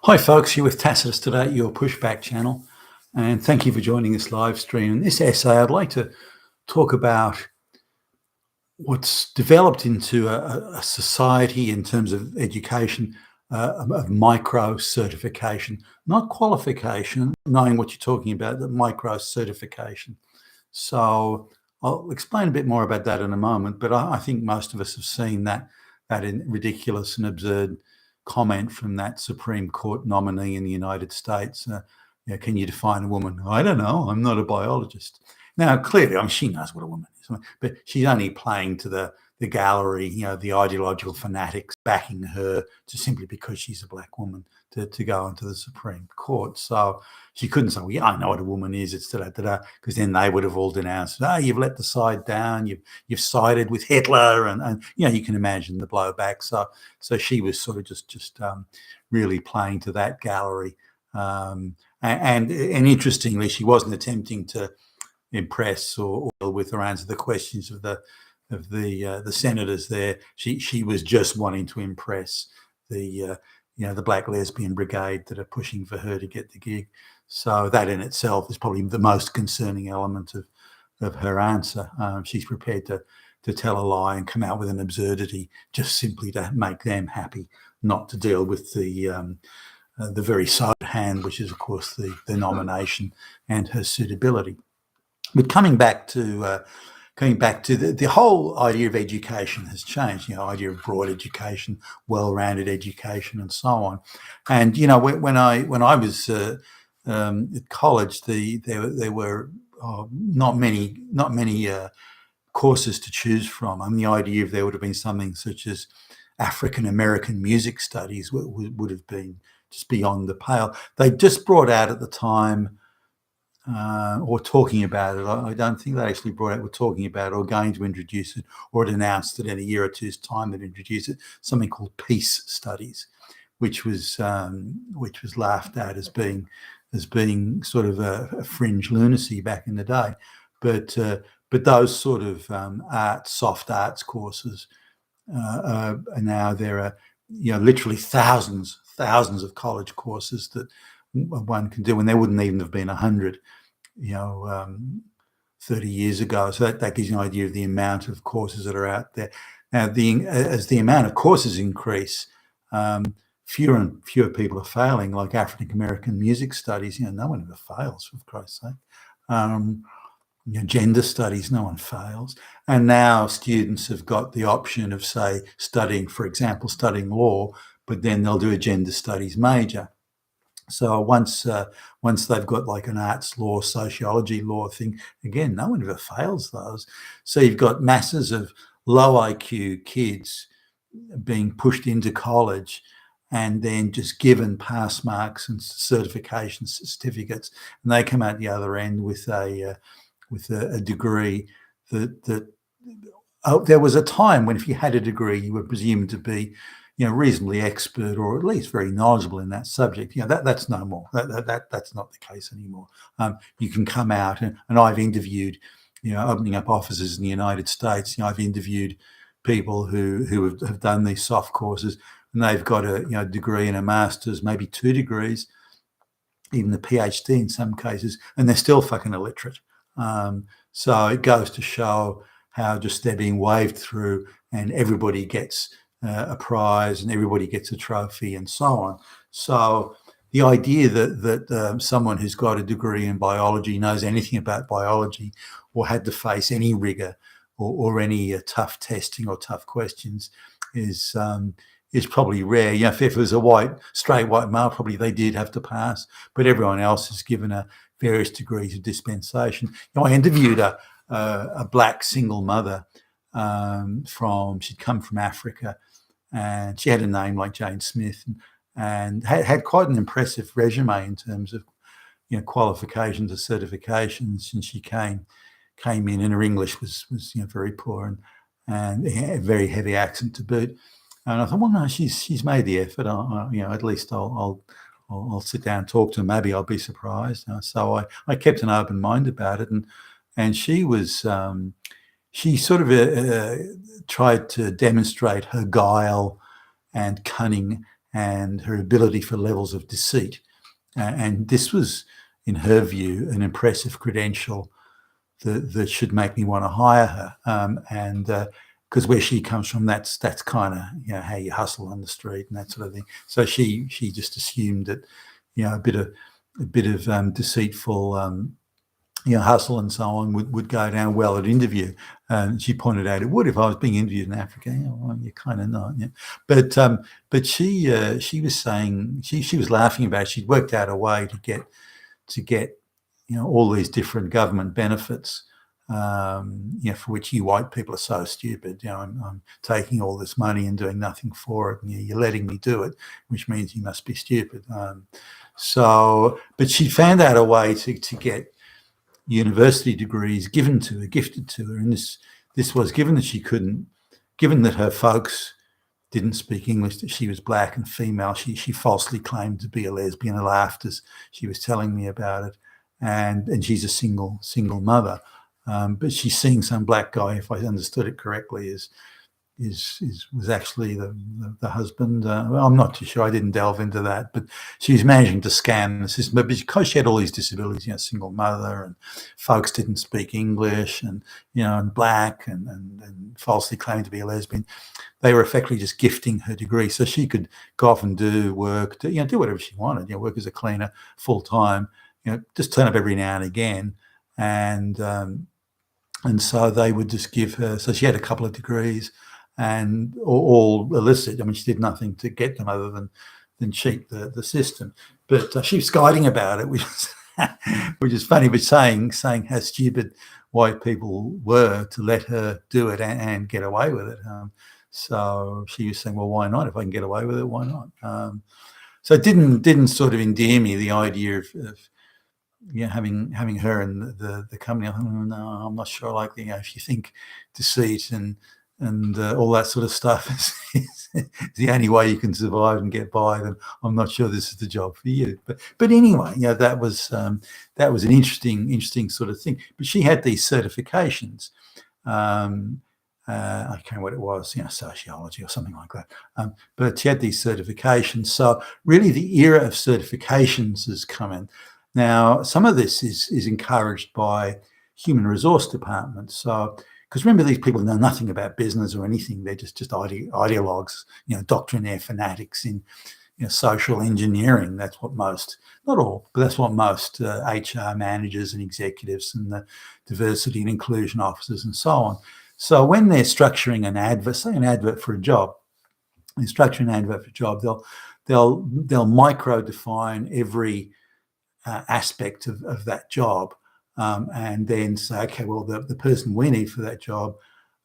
Hi folks, you're with Tacitus today at your Pushback channel, and thank you for joining this live stream. In this essay, I'd like to talk about what's developed into a society in terms of education of micro certification, not qualification, knowing what you're talking about, the micro certification. So I'll explain a bit more about that in a moment, but I think most of us have seen that ridiculous and absurd comment from that Supreme Court nominee in the United States. Can you define a woman? I don't know. I'm not a biologist. Now, clearly, she knows what a woman is, but she's only playing to the gallery, the ideological fanatics backing her just simply because she's a black woman to go into the Supreme Court. So she couldn't say, well, yeah, I know what a woman is, it's da-da-da-da, because then they would have all denounced, you've let the side down, you've sided with Hitler, and you can imagine the blowback. So she was sort of just really playing to that gallery. And interestingly, she wasn't attempting to impress or with or answer the questions of the senators there. She was just wanting to impress the Black Lesbian Brigade that are pushing for her to get the gig. So that in itself is probably the most concerning element of her answer. She's prepared to tell a lie and come out with an absurdity just simply to make them happy, not to deal with the very side hand, which is of course the nomination and her suitability. But coming back to the whole idea of education has changed. Idea of broad education, well-rounded education, and so on. And when I was at college, there were not many courses to choose from. The idea of there would have been something such as African American music studies would have been just beyond the pale. They just brought out at the time. Or talking about it. I don't think they actually brought it. Were talking about it or going to introduce it, or had announced that in a year or two's time they'd introduce it. Something called peace studies, which was laughed at as being sort of a fringe lunacy back in the day. But those sort of soft arts courses are now there are literally thousands of college courses that one can do, and there wouldn't even have been 100 30 years ago. So that gives you an idea of the amount of courses that are out there now. As the amount of courses increase, fewer and fewer people are failing, like African American music studies. No one ever fails, for Christ's sake. Gender studies, no one fails. And now students have got the option of, say, studying law, but then they'll do a gender studies major. So once they've got like an arts law, sociology law thing, again, no one ever fails those. So you've got masses of low IQ kids being pushed into college and then just given pass marks and certification certificates, and they come out the other end with a degree that there was a time when if you had a degree, you were presumed to be reasonably expert or at least very knowledgeable in that subject. That's no more. That's not the case anymore. You can come out and I've interviewed, opening up offices in the United States. I've interviewed people who have done these soft courses, and they've got a degree and a master's, maybe 2 degrees, even a PhD in some cases, and they're still fucking illiterate. So it goes to show how just they're being waved through, and everybody gets a prize and everybody gets a trophy and so on. So the idea that someone who's got a degree in biology knows anything about biology or had to face any rigor or any tough testing or tough questions is probably rare. If it was a straight white male, probably they did have to pass, but everyone else is given various degrees of dispensation. I interviewed a black single mother she'd come from Africa, and she had a name like Jane Smith, and had quite an impressive resume in terms of qualifications or certifications. And she came in, and her English was very poor and a very heavy accent to boot. And I thought, well, no, she's made the effort. At least I'll sit down and talk to her. Maybe I'll be surprised. So I kept an open mind about it, and she was. She sort of tried to demonstrate her guile and cunning and her ability for levels of deceit. And this was, in her view, an impressive credential that should make me want to hire her. And because where she comes from, that's kind of how you hustle on the street and that sort of thing. So she just assumed that a bit of deceitful hustle and so on would go down well at interview. And she pointed out it would if I was being interviewed in Africa. Well, you're kind of not. But she was saying she was laughing about it. She'd worked out a way to get all these different government benefits, for which you white people are so stupid. I'm taking all this money and doing nothing for it, and you're letting me do it, which means you must be stupid. But she found out a way to get university degrees gifted to her, and this was given that her folks didn't speak English, that she was black and female. She falsely claimed to be a lesbian and laughed as she was telling me about it. And she's a single mother, but she's seeing some black guy, if I understood it correctly, was actually the husband. Well, I'm not too sure. I didn't delve into that, but she's managing to scam the system. But because she had all these disabilities, single mother, and folks didn't speak English, and and black, and falsely claimed to be a lesbian, they were effectively just gifting her degree so she could go off and do work, do whatever she wanted. Work as a cleaner full time. Just turn up every now and again, and so they would just give her. So she had a couple of degrees, and all illicit. I mean, she did nothing to get them other than cheat the system. But she was guiding about it, which is funny, but saying how stupid white people were to let her do it and get away with it. So she was saying, well, why not? If I can get away with it, why not? So it didn't sort of endear me, the idea of having her in the company. No, I'm not sure. Like, if you think deceit and all that sort of stuff is the only way you can survive and get by, then I'm not sure this is the job for you. But anyway, that was an interesting sort of thing. But she had these certifications. I can't remember what it was, sociology or something like that. But she had these certifications. So really, the era of certifications has come in. Now, some of this is encouraged by human resource departments. So, because remember, these people know nothing about business or anything. They're just ideologues, doctrinaire fanatics in social engineering. That's what most, not all, but that's what most HR managers and executives and the diversity and inclusion officers and so on. So when they're structuring an advert, say an advert for a job, they'll micro define every aspect of that job, and then say, okay, well, the person we need for that job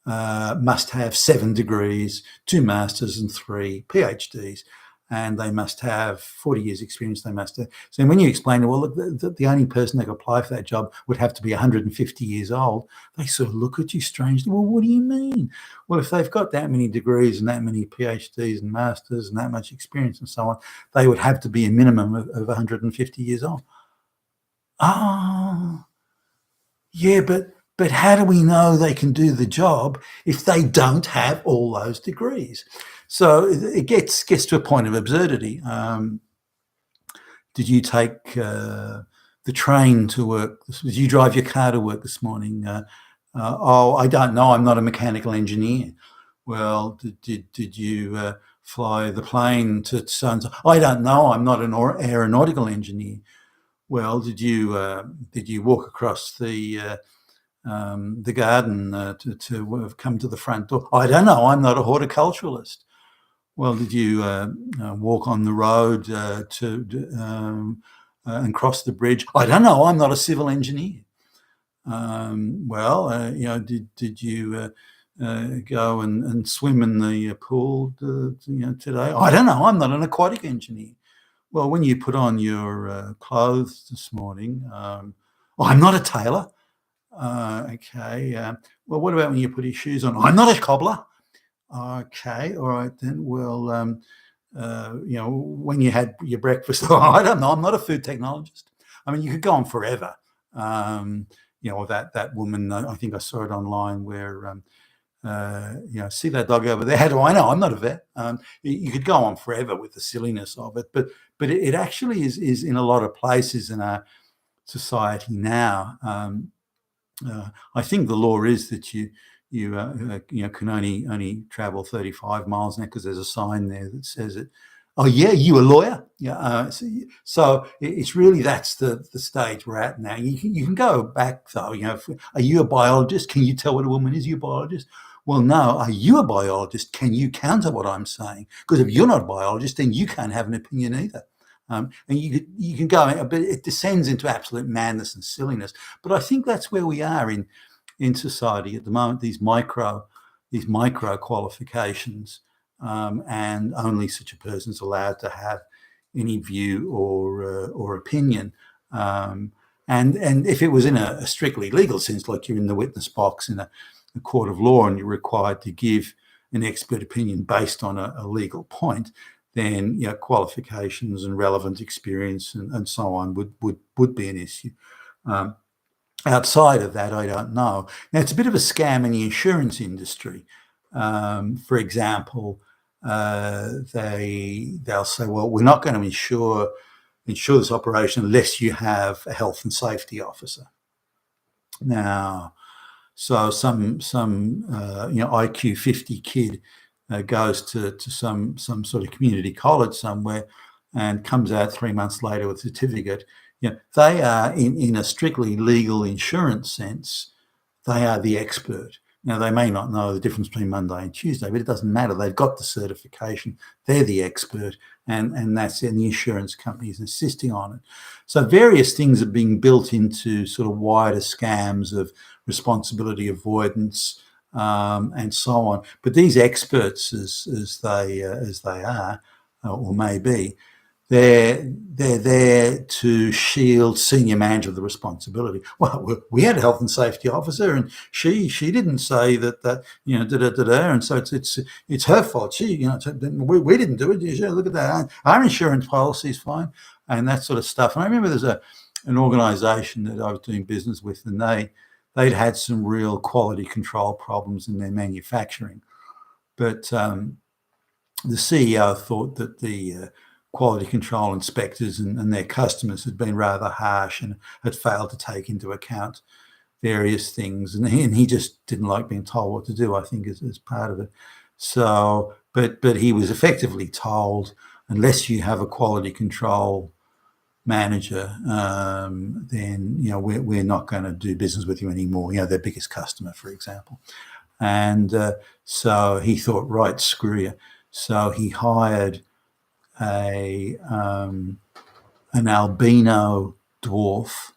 must have 7 degrees, 2 masters and 3 PhDs, and they must have 40 years experience. They must have. So when you explain, well, the only person that could apply for that job would have to be 150 years old, they sort of look at you strangely. Well, what do you mean? Well, if they've got that many degrees and that many PhDs and masters and that much experience and so on, they would have to be a minimum of 150 years old. Oh, yeah, but how do we know they can do the job if they don't have all those degrees? So it gets to a point of absurdity. Did you take the train to work? Did you drive your car to work this morning? Oh, I don't know. I'm not a mechanical engineer. Well, did you fly the plane to so and so? I don't know. I'm not an aeronautical engineer. Well, did you walk across the garden to have come to the front door? I don't know. I'm not a horticulturalist. Well, did you walk on the road and cross the bridge? I don't know. I'm not a civil engineer. Did you go and swim in the pool today? I don't know. I'm not an aquatic engineer. Well, when you put on your clothes this morning, I'm not a tailor. Okay. Well, what about when you put your shoes on? I'm not a cobbler. Okay. All right then. Well, when you had your breakfast, I don't know. I'm not a food technologist. I mean, you could go on forever. That woman, I think I saw it online where see that dog over there. How do I know? I'm not a vet. You could go on forever with the silliness of it, but it actually is in a lot of places in our society now. I think the law is that you can only travel 35 miles now because there's a sign there that says it. Oh yeah, you a lawyer? Yeah. So it's really that's the stage we're at now. You can go back though. Are you a biologist? Can you tell what a woman is? Are you a biologist? Well, no. Are you a biologist? Can you counter what I'm saying? Because if you're not a biologist, then you can't have an opinion either. And you can go, but it descends into absolute madness and silliness. But I think that's where we are in society at the moment. These micro qualifications, and only such a person is allowed to have any view or opinion. And if it was in a strictly legal sense, like you're in the witness box in a court of law and you're required to give an expert opinion based on a legal point, then qualifications and relevant experience and so on would be an issue. Outside of that, I don't know. Now, it's a bit of a scam in the insurance industry. For example, they'll say, well, we're not going to insure this operation unless you have a health and safety officer. Now, so some IQ 50 kid goes to some sort of community college somewhere and comes out 3 months later with a certificate. They are in a strictly legal insurance sense, they are the expert. Now, they may not know the difference between Monday and Tuesday, but it doesn't matter. They've got the certification. They're the expert, and that's it. And the insurance company is insisting on it. So various things are being built into sort of wider scams of responsibility avoidance, and so on. But these experts, as they are, or may be, they're there to shield senior manager of the responsibility. Well, we had a health and safety officer, and she didn't say that and so it's her fault. We didn't do it. Look at that. Our insurance policy is fine, and that sort of stuff. And I remember there's an organisation that I was doing business with, and they'd had some real quality control problems in their manufacturing, but the CEO thought that the quality control inspectors and their customers had been rather harsh and had failed to take into account various things, and he just didn't like being told what to do, I think, as part of it. So, but he was effectively told, unless you have a quality control manager, then we're not going to do business with you anymore. Their biggest customer, for example. And so he thought, right, screw you. So he hired an albino dwarf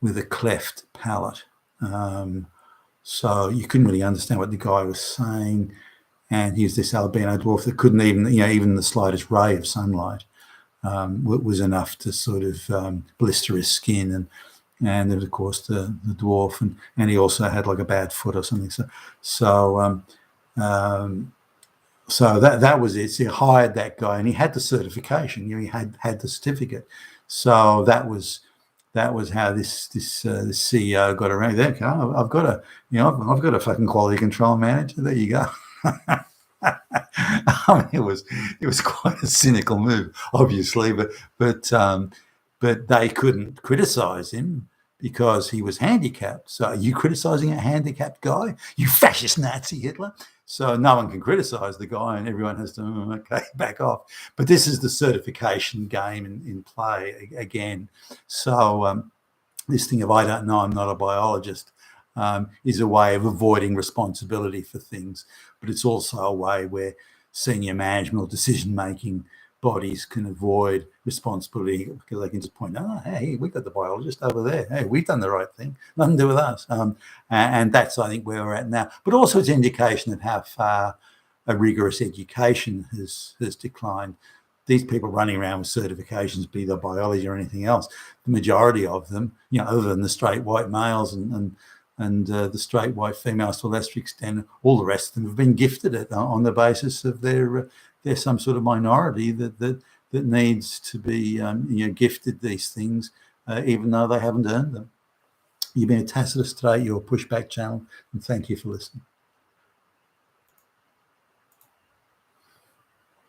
with a cleft palate. So you couldn't really understand what the guy was saying. And he's this albino dwarf that couldn't even the slightest ray of sunlight was enough to sort of blister his skin. And then, of course, the dwarf, and he also had like a bad foot or something. So that was it. So he hired that guy, and he had the certification. He had the certificate. So that was how this CEO got around. There, I've got a fucking quality control manager. There you go. I mean, it was quite a cynical move, obviously, but they couldn't criticize him because he was handicapped. So are you criticizing a handicapped guy? You fascist Nazi Hitler? So no one can criticize the guy, and everyone has to back off. But this is the certification game in play again. So this thing of I don't know, I'm not a biologist, is a way of avoiding responsibility for things. But it's also a way where senior management or decision-making bodies can avoid responsibility because they can just point out, hey, we've got the biologist over there. Hey, we've done the right thing. Nothing to do with us. And that's, I think, where we're at now. But also it's an indication of how far a rigorous education has declined. These people running around with certifications, be they biology or anything else, the majority of them, other than the straight white males and the straight white females to a lesser extent, all the rest of them have been gifted it on the basis of they're some sort of minority that needs to be gifted these things, even though they haven't earned them. You've been a Tacitus today, your Pushback channel, and thank you for listening.